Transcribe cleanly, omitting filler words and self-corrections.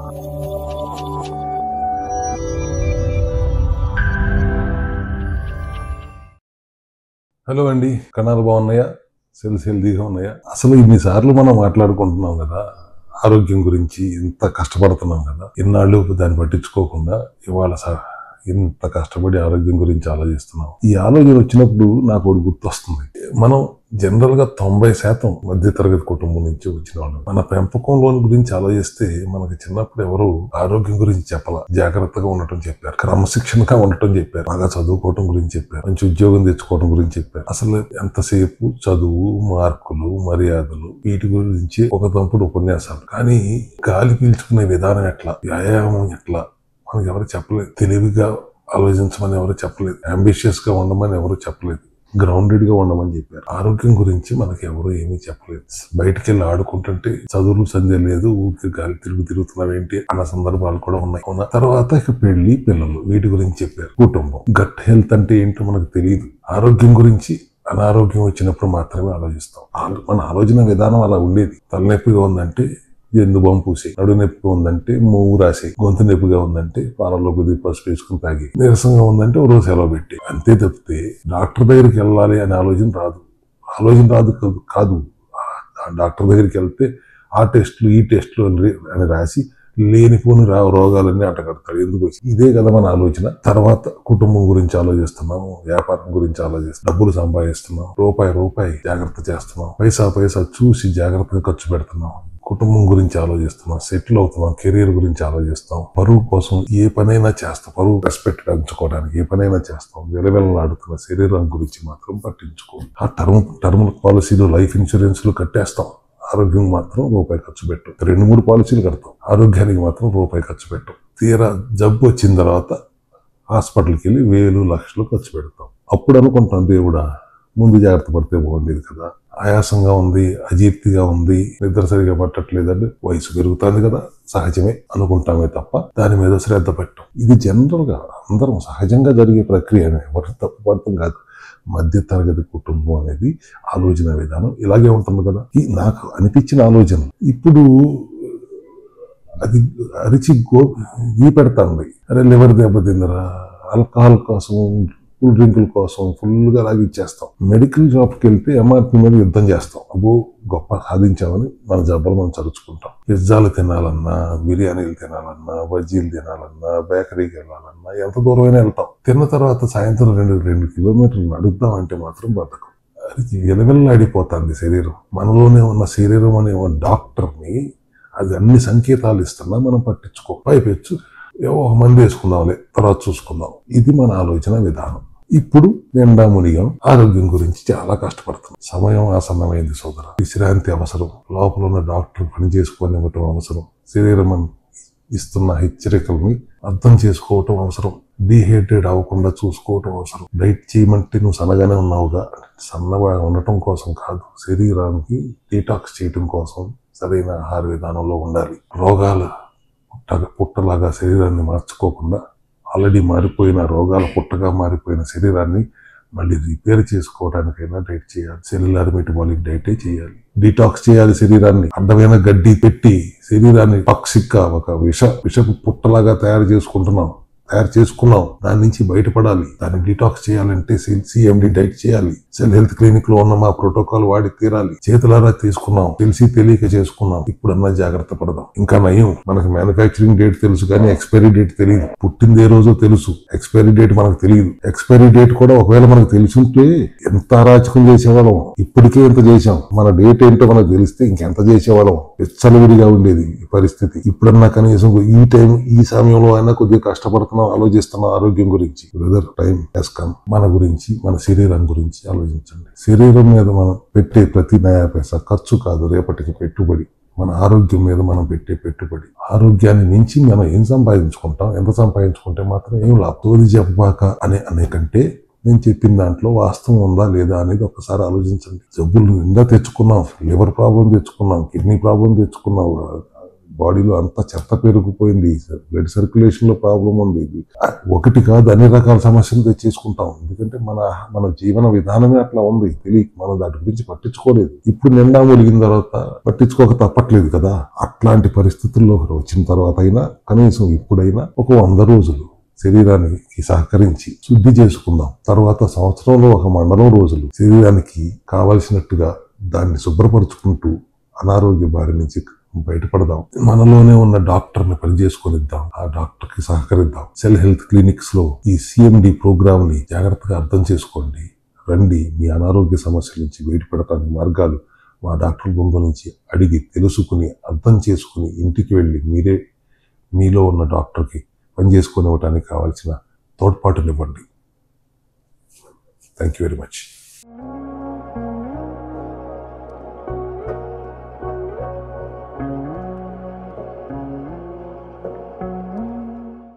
Hello అండి, కణాలు బాగున్నాయా? సెల్స్ హెల్దీగా ఉన్నాయా? అసలు ఇన్నిసార్లు మనం మాట్లాడుకుంటున్నాం కదా ఆరోగ్యం గురించి, ఇంత కష్టపడుతున్నాం కదా, ఇన్నాళ్ళు దాన్ని పట్టించుకోకుండా ఇవాళ ఇంత కష్టపడి ఆరోగ్యం గురించి ఆలోచిస్తున్నాం. ఈ ఆలోచన వచ్చినప్పుడు నాకు ఒకటి గుర్తొస్తుంది. మనం జనరల్ గా 90% మధ్యతరగతి కుటుంబం నుంచి వచ్చిన వాళ్ళు. మన పెంపకంలోని గురించి ఆలోచిస్తే మనకి చిన్నప్పుడు ఎవరు ఆరోగ్యం గురించి చెప్పాల. జాగ్రత్తగా ఉండటం చెప్పారు, క్రమశిక్షణగా ఉండటం చెప్పారు, బాగా చదువుకోవటం గురించి చెప్పారు, మంచి ఉద్యోగం తెచ్చుకోవడం గురించి చెప్పారు. అసలు ఎంతసేపు చదువు, మార్కులు, మర్యాదలు వీటి గురించి ఒక తంపుడు ఉపన్యాసాలు. కానీ గాలి పీల్చుకునే విధానం ఎట్లా, వ్యాయామం ఎట్లా మనకి ఎవరు చెప్పలేదు. తెలివిగా ఆలోచించమని ఎవరు చెప్పలేదు. అంబిషియస్ గా ఉండమని ఎవరు చెప్పలేదు. గ్రౌండెడ్ గా ఉండమని చెప్పారు. ఆరోగ్యం గురించి మనకి ఎవరు ఏమీ చెప్పలేదు. బయటికి వెళ్ళి ఆడుకుంటుంటే చదువులు సంధ్య లేదు, ఊరికి గాలి తిరుగుతున్నావేంటి అన్న సందర్భాలు కూడా ఉన్నాయి. తర్వాత ఇక పెళ్లి, పిల్లలు వీటి గురించి చెప్పారు. కుటుంబం, గట్ హెల్త్ అంటే ఏంటో మనకు తెలియదు. ఆరోగ్యం గురించి అనారోగ్యం వచ్చినప్పుడు మాత్రమే ఆలోచిస్తాం. మన ఆలోచన విధానం అలా ఉండేది. తలనొప్పిగా ఉందంటే ఎందు బాంబు పూసి, నడు నొప్పిగా ఉందంటే మూవు రాసి, గొంతు నొప్పిగా ఉందంటే పాలలో కొద్దిగా పసుపు వేసుకుని తాగి, నీరసంగా ఉందంటే ఓ రోజు సెలవు పెట్టి, అంతే తప్పితే డాక్టర్ దగ్గరికి వెళ్ళాలి అనే ఆలోచన రాదు కాదు. డాక్టర్ దగ్గరికి వెళ్తే ఆ టెస్టులు ఈ టెస్టులు అని రాసి లేనిపోని రోగాలన్నీ అంటగడతాడు. ఎందుకు వచ్చి ఇదే కదా మన ఆలోచన. తర్వాత కుటుంబం గురించి ఆలోచిస్తున్నాము, వ్యాపారం గురించి ఆలోచిస్తున్నాం, డబ్బులు సంపాదిస్తున్నాం, రూపాయి జాగ్రత్త చేస్తున్నాం, పైసా చూసి జాగ్రత్తగా ఖర్చు పెడుతున్నాం. కుటుంబం గురించి ఆలోచిస్తున్నాం, సెటిల్ అవుతున్నాం, కెరీర్ గురించి ఆలోచిస్తాం, పరువు కోసం ఏ పనైనా చేస్తాం, పరువు రెస్పెక్ట్ పెంచుకోవడానికి ఏ పనైనా చేస్తాం. వెలవెలలాడుతున్న శరీరం గురించి మాత్రం పట్టించుకో. ఆ టర్మ్ పాలసీలు, లైఫ్ ఇన్సూరెన్స్లు కట్టేస్తాం. ఆరోగ్యం మాత్రం రూపాయి ఖర్చు పెట్టు. 2-3 పాలసీలు కడతాం, ఆరోగ్యానికి మాత్రం రూపాయి ఖర్చు పెట్టం. తీరా జబ్బు వచ్చిన తర్వాత హాస్పిటల్కి వెళ్ళి వేలు లక్షలు ఖర్చు పెడతాం. అప్పుడు అనుకుంటాం, దేవుడా ముందు జాగ్రత్త పడితే బాగుండేది కదా. ఆయాసంగా ఉంది, అజీర్తిగా ఉంది, నిద్ర సరిగా పట్టట్లేదంటే వయసు పెరుగుతుంది కదా, సహజమే అనుకుంటామే తప్ప దాని మీద శ్రద్ధ పెట్టం. ఇది జనరల్ గా అందరం సహజంగా జరిగే ప్రక్రియ, ఎవరు తప్పు పడతాం కాదు. మధ్య తరగతి కుటుంబం అనేది ఆలోచన విధానం ఇలాగే ఉంటుంది కదా. నాకు అనిపించిన ఆలోచన ఇప్పుడు అది అరిచి గీ పెడతాంది. అరే లివర్ దెబ్బతిందరా, ఆల్కహాల్ కోసం, కూల్ డ్రింకుల కోసం ఫుల్గా లాగిచ్చేస్తాం. మెడికల్ షాప్కి వెళ్తే ఎంఆర్పి మీద యుద్ధం చేస్తాం. అబ్బో గొప్ప సాధించామని మన జబ్బలు మనం చరుచుకుంటాం. పిజ్జాలు తినాలన్నా, బిర్యానీలు తినాలన్నా, బజ్జీలు తినాలన్నా, బేకరీకి వెళ్ళాలన్నా ఎంత దూరమైనా వెళ్తాం. తిన్న తర్వాత సాయంత్రం 2 కిలోమీటర్లు నడుద్దాం అంటే మాత్రం బతకం. అది విలవిల్లాడిపోతుంది శరీరం. మనలోనే ఉన్న శరీరం అనే డాక్టర్ని అది అన్ని సంకేతాలు ఇస్తున్నా మనం పట్టించుకో. పైపెచ్చు ఒక మంది వేసుకుందాంలే, తర్వాత చూసుకుందాం. ఇది మన ఆలోచన విధానం. ఇప్పుడు నిండా మునిగాం, ఆరోగ్యం గురించి చాలా కష్టపడుతున్నాం. సమయం ఆసన్నమైంది సోదర. విశ్రాంతి అవసరం, లోపల ఉన్న డాక్టర్ పని చేసుకోనివ్వటం అవసరం, శరీరం ఇస్తున్న హెచ్చరికల్ని అర్థం చేసుకోవటం అవసరం, డీహైడ్రేట్ అవ్వకుండా చూసుకోవటం అవసరం. డైట్ చేయమంటే నువ్వు సన్నగానే ఉన్నావుగా, సన్నగా ఉండటం కోసం కాదు, శరీరానికి డీటాక్స్ చేయటం కోసం సరైన ఆహార విధానంలో ఉండాలి. రోగాలు పుట్టలాగా శరీరాన్ని మార్చుకోకుండా ఆల్రెడీ మారిపోయిన రోగాల పుట్టగా మారిపోయిన శరీరాన్ని మళ్ళీ రిపేర్ చేసుకోవడానికైనా డైట్ చేయాలి. సెల్యులార్ మెటబాలిక్ డైటే చేయాలి. డీటాక్స్ చేయాలి శరీరాన్ని. అడ్డమైన గడ్డి పెట్టి శరీరాన్ని టాక్సిక్ గా ఒక విషపు పుట్టలాగా తయారు చేసుకున్నాం. దాని నుంచి బయటపడాలి. దాన్ని డీటాక్స్ చేయాలంటే CMD డైట్ చేయాలి. సెల్ హెల్త్ క్లినిక్ లో ఉన్న మా ప్రోటోకాల్ వాడి తీరాలి. చేతులారా తీసుకున్నాం, తెలిసి తెలియక చేసుకున్నాం. ఇప్పుడన్నా జాగ్రత్త పడదాం. ఇంకా నయం, మనకి మ్యానుఫ్యాక్చరింగ్ డేట్ తెలుసు కానీ ఎక్స్పైరీ డేట్ తెలియదు. పుట్టింది ఏ రోజో తెలుసు, ఎక్స్పైరీ డేట్ మనకు తెలియదు. ఎక్స్పైరీ డేట్ కూడా ఒకవేళ మనకు తెలుసుంటే ఎంత అరాచకం చేసేవాళ్ళం. ఇప్పటికే ఎంత చేశాం. మన డేట్ ఏంటో మనకు తెలిస్తే ఇంకెంత చేసేవాళ్ళం. విచ్చలవిడిగా ఉండేది ఈ పరిస్థితి. ఇప్పుడన్నా కనీసం ఈ సమయంలో అయినా కొద్దిగా కష్టపడుతున్నాం, ఆలోచిస్తున్నాం ఆరోగ్యం గురించి. Brother, time has come. మన గురించి, మన శరీరం గురించి ఆలోచించండి. శరీరం మీద మనం పెట్టే ప్రతి నయా పైసా ఖర్చు కాదు, రేపటికి పెట్టుబడి. మన ఆరోగ్యం మీద మనం పెట్టే పెట్టుబడి. ఆరోగ్యాన్ని మించి మనం ఏం సంపాదించుకుంటాం, ఎంత సంపాదించుకుంటే మాత్రం ఏం లాభం. తోది చెప్పబాక అనే కంటే నేను చెప్పిన దాంట్లో వాస్తవం ఉందా లేదా అనేది ఒకసారి ఆలోచించండి. జబ్బులు నిండా తెచ్చుకున్నాం, లివర్ ప్రాబ్లం తెచ్చుకున్నాం, కిడ్నీ ప్రాబ్లం తెచ్చుకున్నాం, బాడీలో అంతా చెత్త పెరిగిపోయింది, బ్లడ్ సర్క్యులేషన్ లో ప్రాబ్లం ఉంది. ఒకటి కాదు, అన్ని రకాల సమస్యలు తెచ్చేసుకుంటాం. ఎందుకంటే మన జీవన విధానమే అట్లా ఉంది. తెలియక మనం దాని గురించి పట్టించుకోలేదు. ఇప్పుడు నిండా ములిగిన తర్వాత పట్టించుకోక తప్పట్లేదు కదా. అట్లాంటి పరిస్థితుల్లో వచ్చిన తర్వాత అయినా కనీసం ఇప్పుడైనా ఒక 100 రోజులు శరీరానికి సహకరించి శుద్ధి చేసుకుందాం. తర్వాత సంవత్సరంలో ఒక మండలం రోజులు శరీరానికి కావలసినట్టుగా దాన్ని శుభ్రపరుచుకుంటూ అనారోగ్య బారి నుంచి బయటపడదాం. మనలోనే ఉన్న డాక్టర్ని పనిచేసుకొనిద్దాం, ఆ డాక్టర్కి సహకరిద్దాం. సెల్ హెల్త్ క్లినిక్స్ లో ఈ CMD ప్రోగ్రామ్ ని జాగ్రత్తగా అర్థం చేసుకోండి. రండి, మీ అనారోగ్య సమస్యల నుంచి బయటపడటానికి మార్గాలు మా డాక్టర్ బృందం నుంచి అడిగి తెలుసుకుని అర్థం చేసుకుని ఇంటికి వెళ్ళి మీరే మీలో ఉన్న డాక్టర్కి పనిచేసుకొని ఇవ్వడానికి కావాల్సిన తోడ్పాటునివ్వండి. Thank you very much.